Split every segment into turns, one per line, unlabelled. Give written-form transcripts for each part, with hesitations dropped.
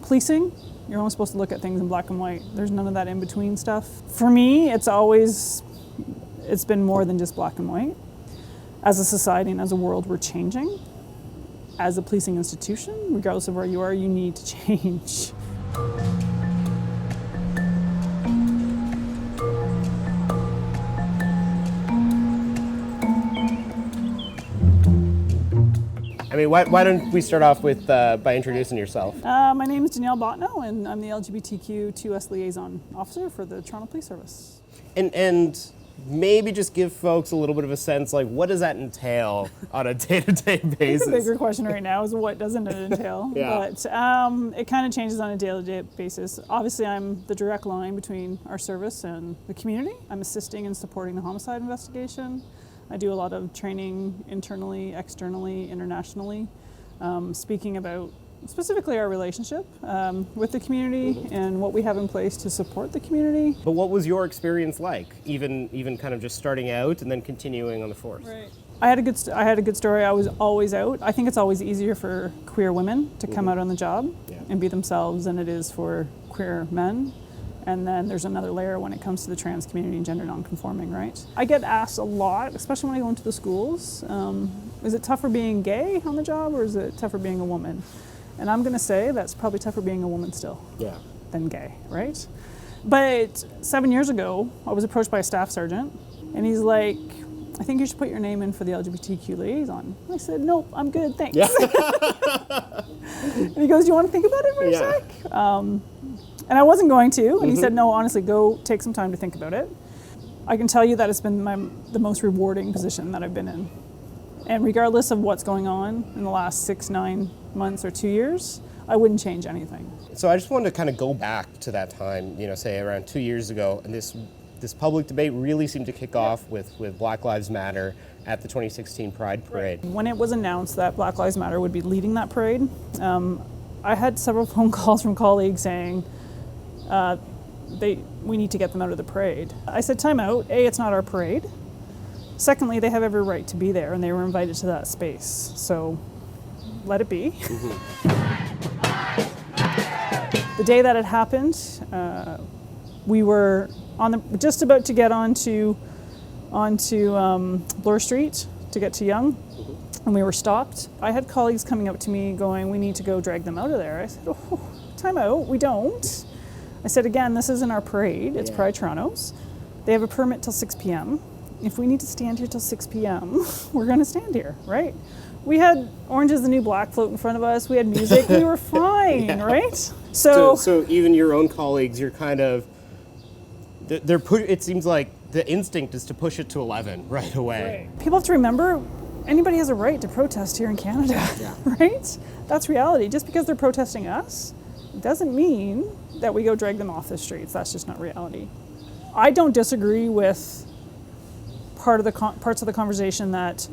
Policing, you're only supposed to look at things in black and white. There's none of that in-between stuff. For me, it's been more than just black and white. As a society and as a world, we're changing. As a policing institution, regardless of where you are, you need to change.
I mean, why don't we start off with by introducing yourself?
My name is Danielle Bottineau, and I'm the LGBTQ2S liaison officer for the Toronto Police Service.
And maybe just give folks a little bit of a sense, like, what does that entail on a day-to-day basis?
The bigger question right now is what doesn't it entail?
Yeah.
But it kind of changes on a day-to-day basis. Obviously, I'm the direct line between our service and the community. I'm assisting and supporting the homicide investigation. I do a lot of training internally, externally, internationally, speaking about specifically our relationship with the community and what we have in place to support the community.
But what was your experience like, even kind of just starting out and then continuing on the force?
Right. I had a good story. I was always out. I think it's always easier for queer women to come out on the job and be themselves than it is for queer men. And then there's another layer when it comes to the trans community and gender nonconforming, right? I get asked a lot, especially when I go into the schools, is it tougher being gay on the job or is it tougher being a woman? And I'm gonna say that's probably tougher being a woman still than gay, right? But 7 years ago, I was approached by a staff sergeant and he's like, I think you should put your name in for the LGBTQ liaison. I said, nope, I'm good, thanks. Yeah. And he goes, do you want to think about it for a sec? And I wasn't going to, and he said, no, honestly, go take some time to think about it. I can tell you that it's been the most rewarding position that I've been in. And regardless of what's going on in the last 6, 9 months or 2 years, I wouldn't change anything.
So I just wanted to kind of go back to that time, say around 2 years ago, and this public debate really seemed to kick off with Black Lives Matter at the 2016 Pride Parade.
Right. When it was announced that Black Lives Matter would be leading that parade, I had several phone calls from colleagues saying, we need to get them out of the parade. I said, time out. A, it's not our parade. Secondly, they have every right to be there, and they were invited to that space. So let it be. The day that it happened, we were just about to get onto Bloor Street to get to Yonge, and we were stopped. I had colleagues coming up to me going, we need to go drag them out of there. I said, oh, time out, we don't. I said, again, this isn't our parade, it's Pride Toronto's. They have a permit till 6 p.m. If we need to stand here till 6 p.m., we're gonna stand here, right? We had Orange is the New Black float in front of us, we had music, we were fine, right?
So even your own colleagues, you're kind of, it seems like the instinct is to push it to 11 right away.
Right. People have to remember, anybody has a right to protest here in Canada, right? That's reality. Just because they're protesting us doesn't mean that we go drag them off the streets. That's just not reality. I don't disagree with parts of the conversation that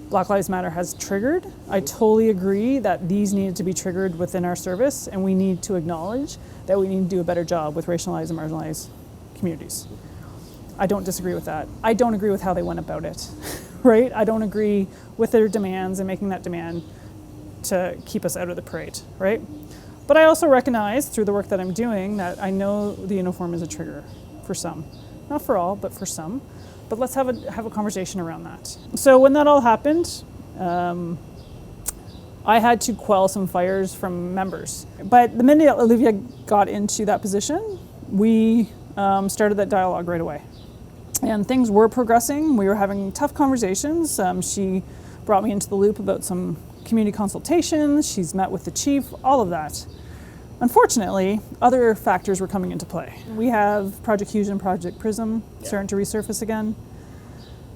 Black Lives Matter has triggered. I totally agree that these needed to be triggered within our service, and we need to acknowledge that we need to do a better job with racialized and marginalized communities. I don't disagree with that. I don't agree with how they went about it, right? I don't agree with their demands and making that demand to keep us out of the parade, right? But I also recognize through the work that I'm doing that I know the uniform is a trigger for some. Not for all, but for some. But let's have a conversation around that. So when that all happened, I had to quell some fires from members. But the minute Olivia got into that position, we started that dialogue right away. And things were progressing. We were having tough conversations. She brought me into the loop about some community consultations. She's met with the chief, all of that. Unfortunately, other factors were coming into play. We have Project Huge and Project Prism starting to resurface again.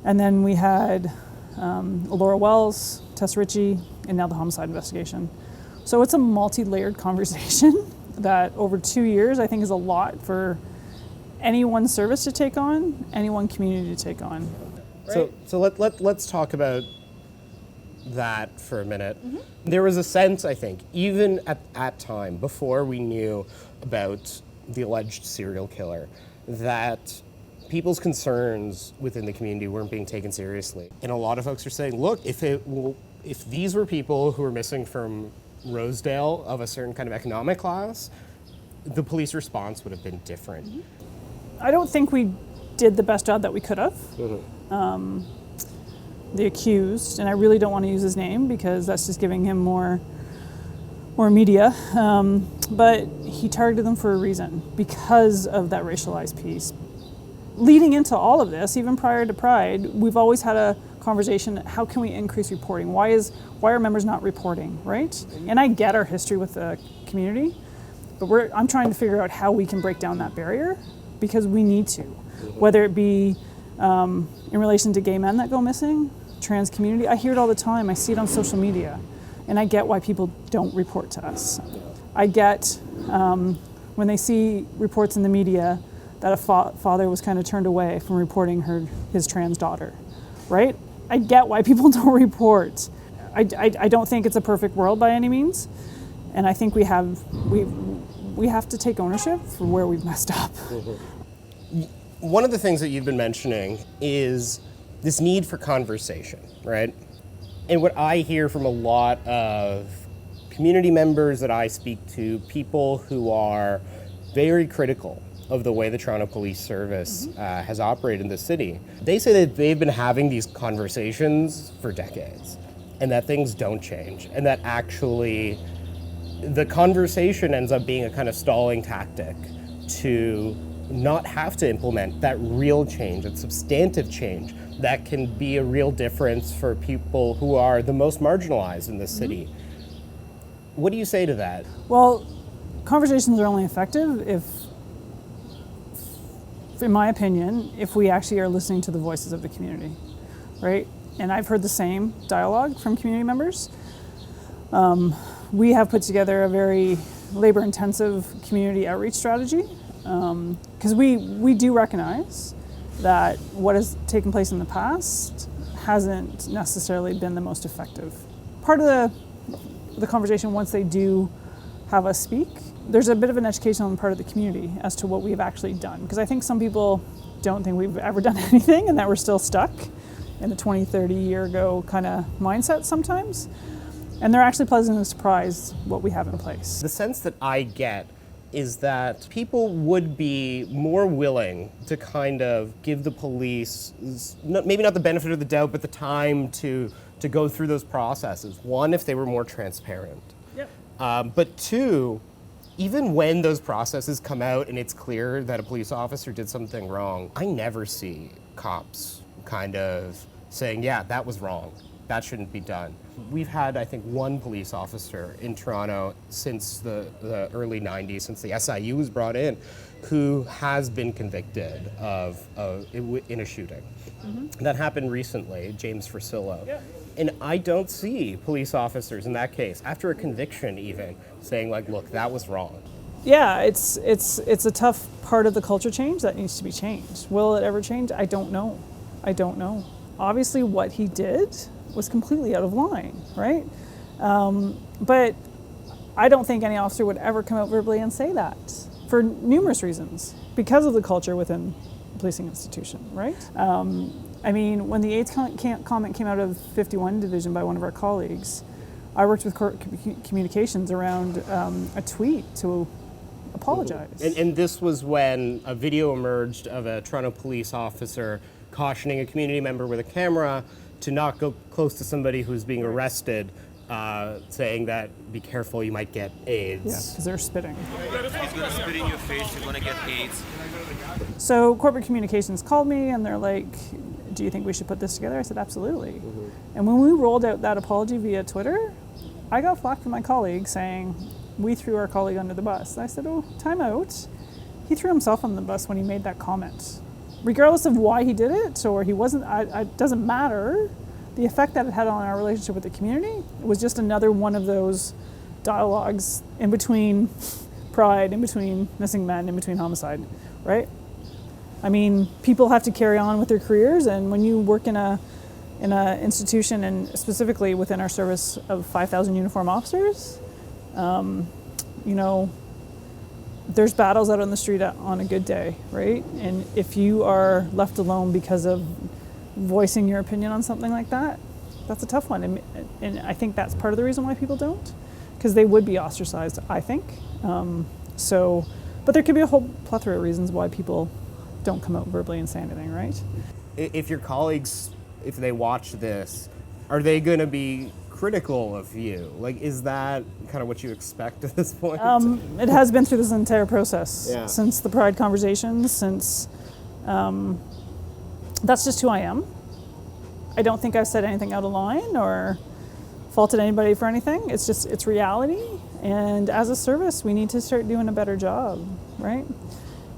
And then we had Laura Wells, Tess Ritchie, and now the homicide investigation. So it's a multi-layered conversation that over 2 years I think is a lot for any one service to take on, any one community to take on.
Right? So let's talk about that for a minute. There was a sense, I think, even at that time, before we knew about the alleged serial killer, that people's concerns within the community weren't being taken seriously. And a lot of folks are saying, look, if these were people who were missing from Rosedale of a certain kind of economic class, the police response would have been different.
I don't think we did the best job that we could have. The accused, and I really don't want to use his name because that's just giving him more media, but he targeted them for a reason, because of that racialized piece. Leading into all of this, even prior to Pride, we've always had a conversation, how can we increase reporting? Why are members not reporting, right? And I get our history with the community, but I'm trying to figure out how we can break down that barrier, because we need to. Whether it be in relation to gay men that go missing, trans community, I hear it all the time, I see it on social media, and I get why people don't report to us. I get when they see reports in the media that a father was kind of turned away from reporting his trans daughter, right? I get why people don't report. I don't think it's a perfect world by any means, and I think we have to take ownership for where we've messed up.
One of the things that you've been mentioning is this need for conversation, right? And what I hear from a lot of community members that I speak to, people who are very critical of the way the Toronto Police Service has operated in the city, they say that they've been having these conversations for decades, and that things don't change, and that actually the conversation ends up being a kind of stalling tactic to not have to implement that real change, that substantive change that can be a real difference for people who are the most marginalized in the city. What do you say to that?
Well, conversations are only effective if, in my opinion, if we actually are listening to the voices of the community, right? And I've heard the same dialogue from community members. We have put together a very labor-intensive community outreach strategy, because we do recognize that what has taken place in the past hasn't necessarily been the most effective. Part of the conversation, once they do have us speak, there's a bit of an education on the part of the community as to what we've actually done. Because I think some people don't think we've ever done anything and that we're still stuck in a 20, 30 year ago kind of mindset sometimes. And they're actually pleasantly surprised what we have in place.
The sense that I get is that people would be more willing to kind of give the police, maybe not the benefit of the doubt, but the time to go through those processes. One, if they were more transparent.
Yep.
But two, even when those processes come out and it's clear that a police officer did something wrong, I never see cops kind of saying, yeah, that was wrong. That shouldn't be done. We've had, I think, one police officer in Toronto since the early 90s, since the SIU was brought in, who has been convicted in a shooting. That happened recently, James Frasillo. Yeah. And I don't see police officers in that case, after a conviction even, saying like, look, that was wrong.
Yeah, it's a tough part of the culture change that needs to be changed. Will it ever change? I don't know. Obviously what he did was completely out of line, right? But I don't think any officer would ever come out verbally and say that for numerous reasons, because of the culture within the policing institution, right? I mean, when the AIDS comment came out of 51 Division by one of our colleagues, I worked with communications around a tweet to apologize.
And this was when a video emerged of a Toronto police officer cautioning a community member with a camera to not go close to somebody who's being arrested, saying that, be careful, you might get AIDS.
Yeah, because they're spitting.
He's going to spit in your face, you're going to get AIDS.
So corporate communications called me and they're like, do you think we should put this together? I said, absolutely. And when we rolled out that apology via Twitter, I got flack from my colleague saying, we threw our colleague under the bus. And I said, oh, time out. He threw himself under the bus when he made that comment. Regardless of why he did it, or he wasn't, it doesn't matter. The effect that it had on our relationship with the community was just another one of those dialogues in between Pride, in between missing men, in between homicide, right? I mean, people have to carry on with their careers, and when you work in a institution, and specifically within our service of 5,000 uniform officers, you know, there's battles out on the street on a good day, right? And if you are left alone because of voicing your opinion on something like that, that's a tough one. And I think that's part of the reason why people don't. because they would be ostracized, I think. But there could be a whole plethora of reasons why people don't come out verbally and say anything, right?
If your colleagues, if they watch this, are they going to be critical of you? Like, is that kind of what you expect at this point?
It has been through this entire process,
Yeah.
since the Pride conversations, since that's just who I am. I don't think I've said anything out of line or faulted anybody for anything. It's reality. And as a service, we need to start doing a better job, right?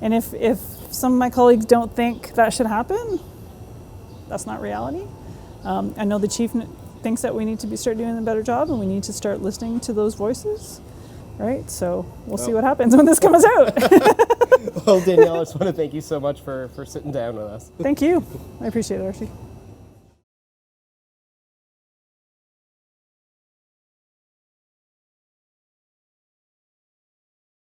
And if some of my colleagues don't think that should happen, that's not reality. I know the chief thinks that we need to start doing a better job, and we need to start listening to those voices, right? So we'll see what happens when this comes out.
Well, Danielle, I just want to thank you so much for sitting down with us.
Thank you. I appreciate it, Archie.